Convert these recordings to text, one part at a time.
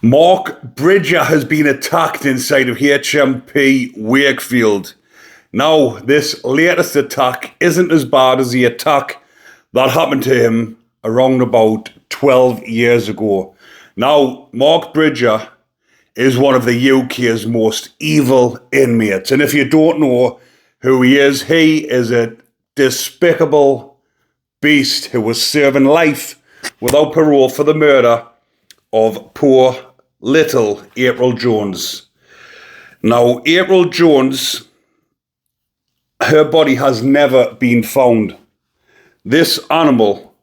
Mark Bridger has been attacked inside of HMP Wakefield. Now, this latest attack isn't as bad as the attack that happened to him around about 12 years ago. Now, Mark Bridger is one of the UK's most evil inmates. And if you don't know who he is a despicable beast who was serving life without parole for the murder of poor little April Jones. Now, April Jones, her body has never been found. This animal,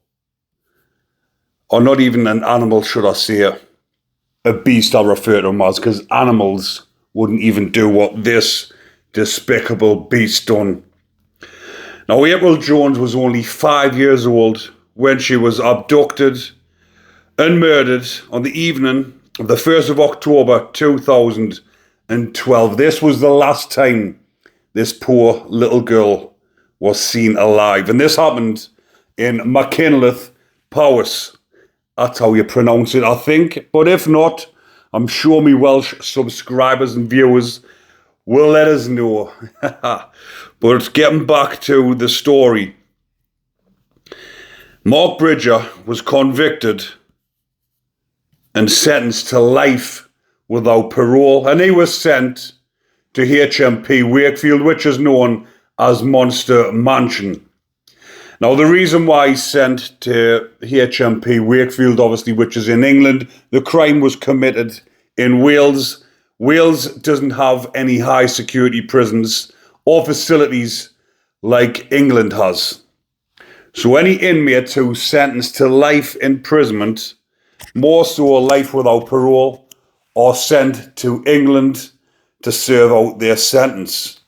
or not even an animal, should I say, a beast I'll refer to him as, because animals wouldn't even do what this despicable beast done. Now, April Jones was only 5 years old when she was abducted and murdered on the evening of the 1st of October 2012. This was the last time this poor little girl was seen alive. And this happened in Machynlleth, Powys. That's how you pronounce it, I think. But if not, I'm sure me Welsh subscribers and viewers will let us know. But getting back to the story. Mark Bridger was convicted and sentenced to life without parole, and he was sent to HMP Wakefield, which is known as Monster Mansion. Now, the reason why he's sent to HMP Wakefield, obviously, which is in England, the crime was committed in Wales. Wales doesn't have any high security prisons or facilities like England has. So any inmate who's sentenced to life imprisonment, more so life without parole, are sent to England to serve out their sentence.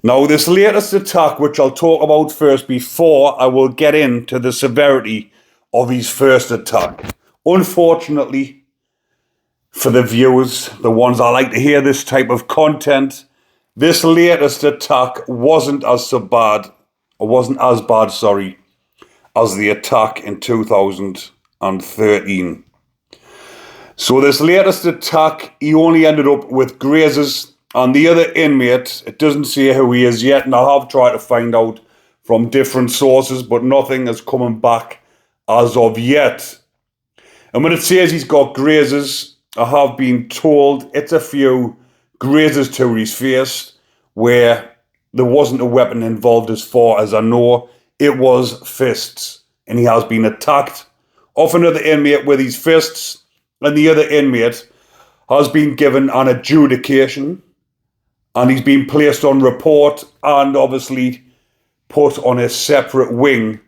Now, this latest attack, which I'll talk about first before I will get into the severity of his first attack. Unfortunately, for the viewers, the ones that like to hear this type of content, this latest attack wasn't as bad as the attack in 2013. So this latest attack, he only ended up with grazes, and the other inmate, it doesn't say who he is yet, and I have tried to find out from different sources, but nothing is coming back as of yet. And when it says he's got grazes, I have been told it's a few grazes to his face where there wasn't a weapon involved as far as I know. It was fists, and he has been attacked off another inmate with his fists, and the other inmate has been given an adjudication, and he's been placed on report and obviously put on a separate wing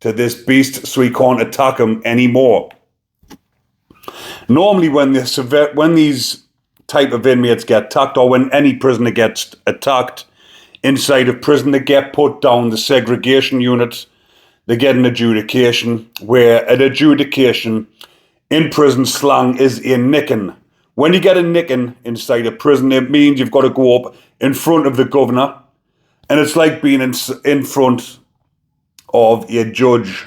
to this beast so he can't attack him anymore. Normally when these type of inmates get attacked, or when any prisoner gets attacked inside of prison, they get put down the segregation unit. They get an adjudication, where an adjudication in prison slang is a nicking. When you get a nicking inside a prison, it means you've got to go up in front of the governor, and it's like being in front of a judge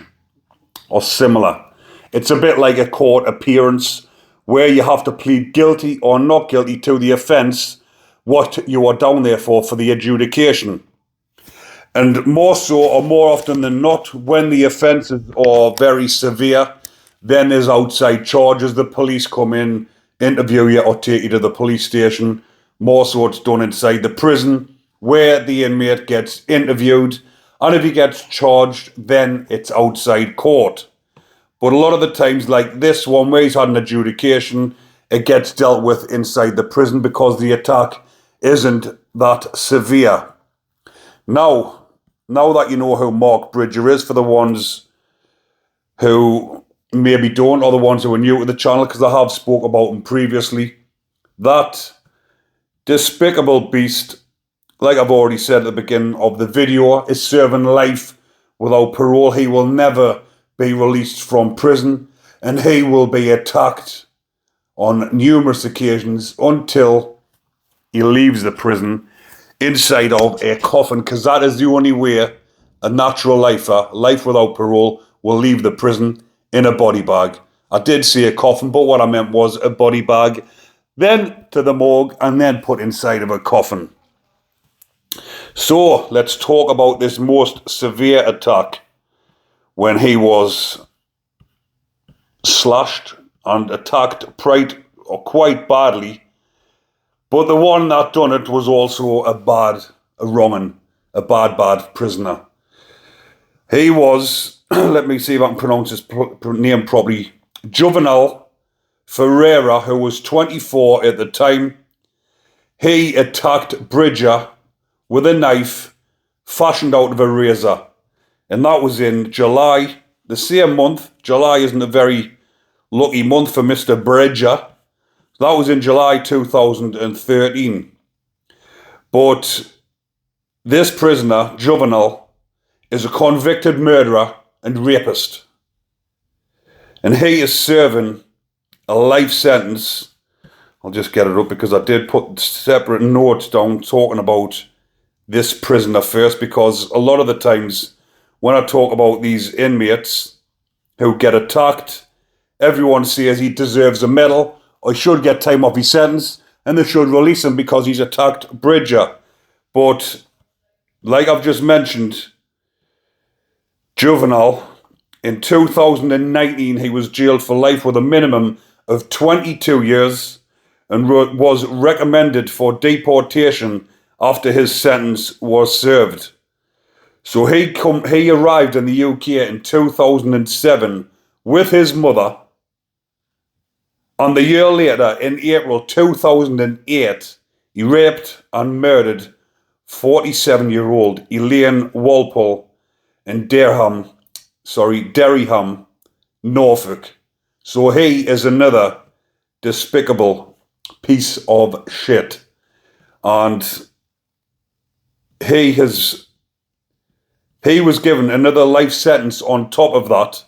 or similar. It's a bit like a court appearance where you have to plead guilty or not guilty to the offence what you are down there for the adjudication. And more so, or more often than not, when the offences are very severe, then there's outside charges. The police come in, interview you, or take you to the police station. More so it's done inside the prison, where the inmate gets interviewed, and if he gets charged, then it's outside court. But a lot of the times, like this one, where he's had an adjudication, it gets dealt with inside the prison because the attack isn't that severe. Now that you know who Mark Bridger is, for the ones who maybe don't, or the ones who are new to the channel, because I have spoke about him previously, that despicable beast, like I've already said at the beginning of the video, is serving life without parole. He will never be released from prison, and he will be attacked on numerous occasions until he leaves the prison inside of a coffin, because that is the only way a natural lifer, life without parole, will leave the prison, in a body bag. I did say a coffin, but what I meant was a body bag, then to the morgue, and then put inside of a coffin. So let's talk about this most severe attack when he was slashed and attacked quite badly. But the one that done it was also a bad prisoner. He was, let me see if I can pronounce his name properly, Juvenile Ferrer, who was 24 at the time. He attacked Bridger with a knife fashioned out of a razor. And that was in July, the same month. July isn't a very lucky month for Mr. Bridger. That was in July 2013. But this prisoner, Juvenile, is a convicted murderer and rapist. And he is serving a life sentence. I'll just get it up because I did put separate notes down talking about this prisoner first, because a lot of the times when I talk about these inmates who get attacked, everyone says he deserves a medal or he should get time off his sentence and they should release him because he's attacked Bridger. But like I've just mentioned, Juvenile, in 2019 he was jailed for life with a minimum of 22 years and was recommended for deportation after his sentence was served. So he arrived in the UK in 2007 with his mother. And the year later, in April 2008, he raped and murdered 47-year-old Elaine Walpole in Dereham, Norfolk. So he is another despicable piece of shit. And he was given another life sentence on top of that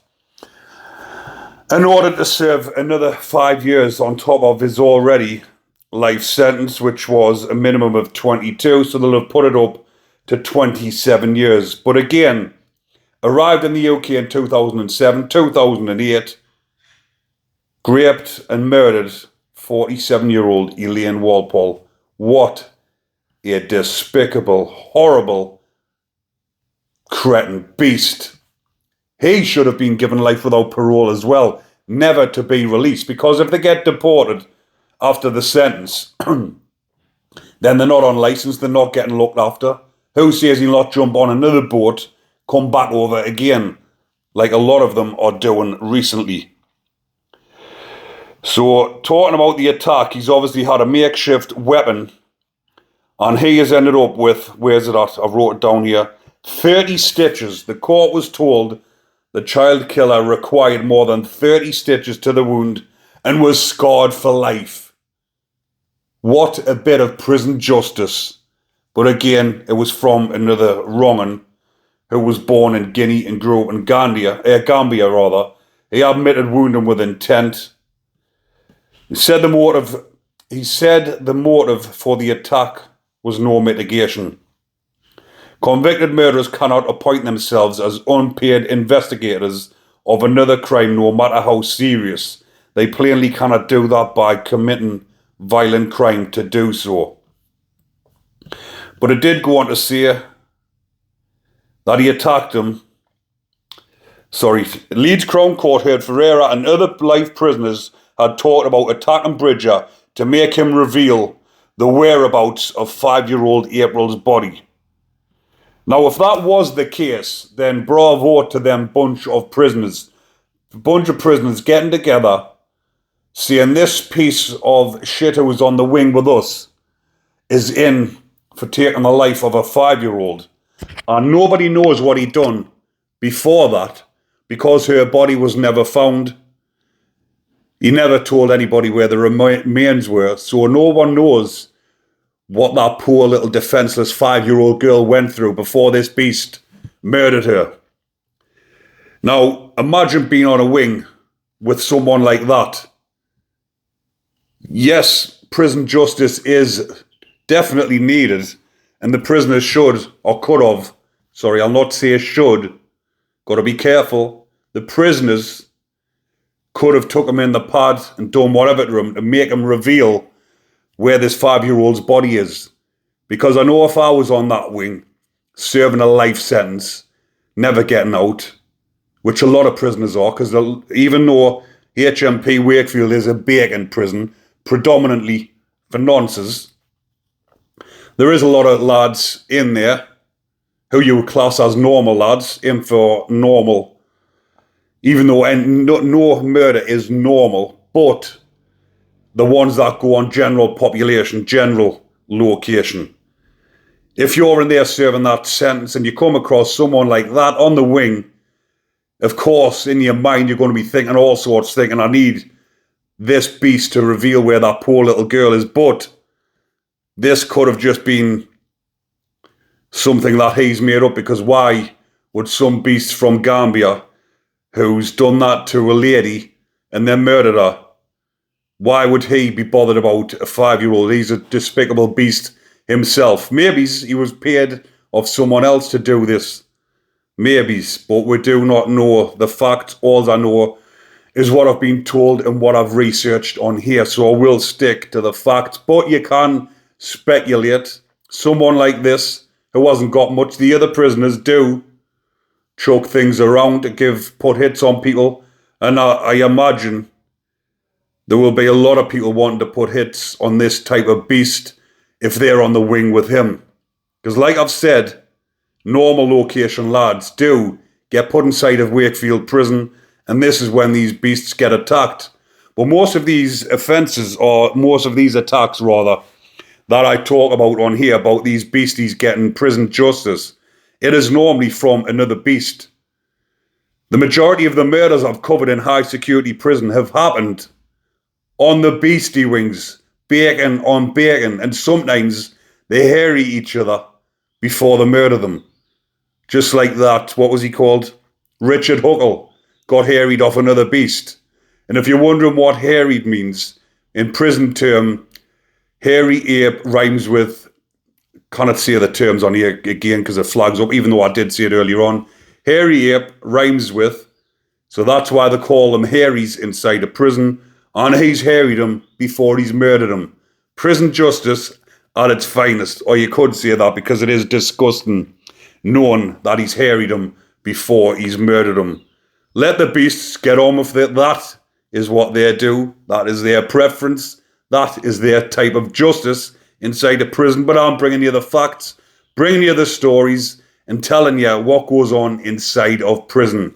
in order to serve another 5 years on top of his already life sentence, which was a minimum of 22, so they'll have put it up to 27 years. But again, arrived in the UK in 2007, 2008, raped and murdered 47-year-old Elaine Walpole. What a despicable, horrible, cretin beast. He should have been given life without parole as well, never to be released, because if they get deported after the sentence, then they're not on licence, they're not getting looked after. Who says he'll not jump on another boat, come back over again, like a lot of them are doing recently? So, talking about the attack, he's obviously had a makeshift weapon, and he has ended up with, where's it at? I wrote it down here, 30 stitches. The court was told the child killer required more than 30 stitches to the wound and was scarred for life. What a bit of prison justice. But again, it was from another wrong'un who was born in Guinea and grew up in Gambia. He admitted wounding with intent. He said the motive for the attack was no mitigation. Convicted murderers cannot appoint themselves as unpaid investigators of another crime, no matter how serious. They plainly cannot do that by committing violent crime to do so. But it did go on to say that he attacked him. Leeds Crown Court heard Ferreira and other life prisoners had talked about attacking Bridger to make him reveal the whereabouts of 5-year-old April's body. Now, if that was the case, then bravo to them bunch of prisoners. A bunch of prisoners getting together, saying this piece of shit who was on the wing with us is in for taking the life of a 5-year-old. And nobody knows what he'd done before that, because her body was never found. He never told anybody where the remains were, so no one knows what that poor little defenseless 5-year-old girl went through before this beast murdered her. Now, imagine being on a wing with someone like that. Yes, prison justice is definitely needed, and the prisoners should, or could have, I'll not say should, got to be careful. The prisoners could have took him in the pad and done whatever to him to make him reveal where this 5-year-old's body is. Because I know if I was on that wing, serving a life sentence, never getting out, which a lot of prisoners are, because even though HMP Wakefield is a bacon prison, predominantly for nonces, there is a lot of lads in there who you would class as normal lads, in for normal, even though no murder is normal, but the ones that go on general population, general location. If you're in there serving that sentence and you come across someone like that on the wing, of course, in your mind, you're going to be thinking all sorts, thinking, I need this beast to reveal where that poor little girl is. But this could have just been something that he's made up, because why would some beast from Gambia who's done that to a lady and then murdered her, why would he be bothered about a 5-year-old? He's a despicable beast himself. Maybe he was paid of someone else to do this. Maybe, but we do not know the fact. All I know is what I've been told and what I've researched on here. So I will stick to the facts. But you can speculate. Someone like this, who hasn't got much, the other prisoners do choke things around to put hits on people. And I imagine there will be a lot of people wanting to put hits on this type of beast if they're on the wing with him. Because like I've said, normal location lads do get put inside of Wakefield prison, and this is when these beasts get attacked. But most of these offences, or most of these attacks rather, that I talk about on here, about these beasties getting prison justice, it is normally from another beast. The majority of the murders I've covered in high security prison have happened on the beastie wings, bacon on bacon, and sometimes they harry each other before they murder them. Just like that, what was he called? Richard Huckle got harried off another beast. And if you're wondering what harried means, in prison term, hairy ape rhymes with, cannot say the terms on here again because it flags up, even though I did say it earlier on. Hairy ape rhymes with, so that's why they call them hairies inside a prison, and he's harried him before he's murdered him. Prison justice at its finest, or you could say that because it is disgusting knowing that he's harried him before he's murdered him. Let the beasts get on with it. That is what they do. That is their preference. That is their type of justice inside a prison. But I'm bringing you the facts, bringing you the stories, and telling you what goes on inside of prison.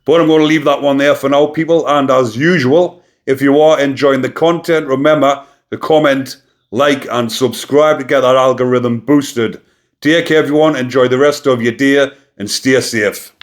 But I'm going to leave that one there for now, people. And as usual, if you are enjoying the content, remember to comment, like, and subscribe to get that algorithm boosted. Take care, everyone. Enjoy the rest of your day and stay safe.